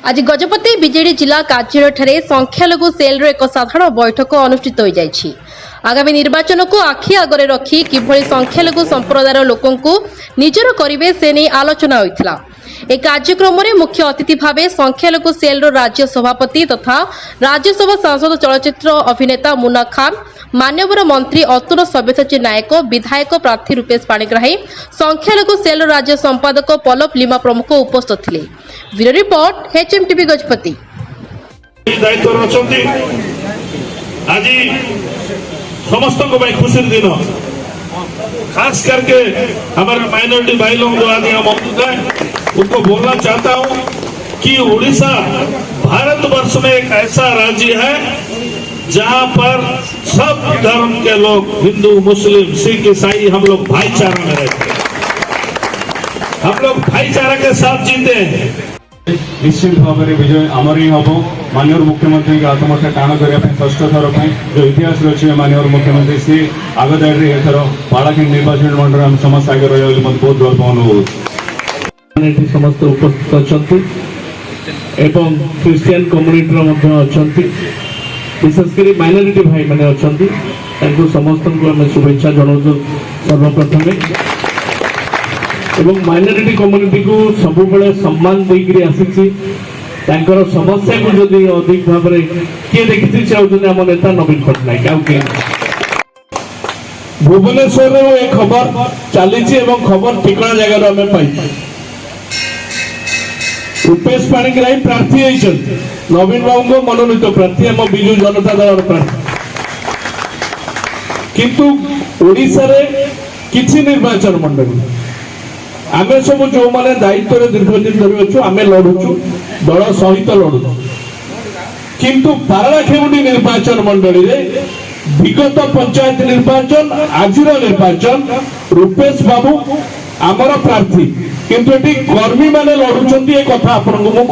आज गजपति विजेडी जिला कार्यालय संख्यालघु सेल एक साधारण बैठक अनुष्ठित हो जाइछि। आगामी निर्वाचन को आखि आगरे रखी किभली संख्यालघु संप्रदायर लोकंकु निजर करिवे से नहीं आलोचना होइथिला। ए कार्यक्रम में मुख्य अतिथि भावे संख्यालघु सेल राज्य सभापति तथा राज्यसभा सांसद चलचित्र अभिनेता मुन्ना खान, मान्यवर मंत्री अतुल सब्यसाची नायक, विधायक प्रार्थी रूपेश पाणिग्राही, संख्यालघु सेल राज्य संपादक पल्लव लिमा प्रमुख उपस्थित थे। Bureau report HMTV Gajapati. आज समस्त को भाई खुशी दिन, खास करके हमारे माइनॉरिटी भाई लोग जो आज यहाँ मौजूद हैं, उनको बोलना चाहता हूँ कि उड़ीसा भारतवर्ष में एक ऐसा राज्य है जहाँ पर सब धर्म के लोग, हिंदू, मुस्लिम, सिख, ईसाई, हम लोग भाईचारा में रहते हैं। हम लोग भाईचारा के साथ जीते हैं। निश्चित भाव में विजय आमर ही हम। माननीय मुख्यमंत्री के आत्महत्या टाण करने षष्ठ थर जो इतिहास रही है, माननीय मुख्यमंत्री सी आगदाड़ी एथर पालाखंड निर्वाचन मंडल आम समस्त आगे रही मत बहुत गर्व अनुभव। समस्त उपस्थित अच्छा एवं क्रिश्चियन कम्युनिटी विशेषकर माइनॉरिटी भाई मैंने अच्छा समस्त को आम शुभेच्छा जनाऊँ। सर्वप्रथम एवं माइनॉरिटी कम्युनिटी को सब बड़े सम्मान देकर आसी समस्या को जदि अधिक भाव में किए देखी से होती आम नेता नवीन पट्टनायक। भुवनेश्वर में खबर चली खबर ठिकाना जगह आम पाई रूपेश पाणिग्राही प्रार्थी होती नवीन बाबू को मनोनीत प्रार्थी आम विजु जनता दल प्रार्थी, किंतु ओडिशा रे किछि निर्वाचन मंडल आम सब जो मैंने दायित्व दीर्घदिन धरी अच्छु आम लड़ुचु दल सहित लड़ुचु, किंतु पारलाखेमुंडी निर्वाचन मंडल विगत पंचायत निर्वाचन आज निर्वाचन रूपेश बाबू आमर प्रार्थी, किंतु ये कर्मी माने लड़ुंट कथा आपको मुझे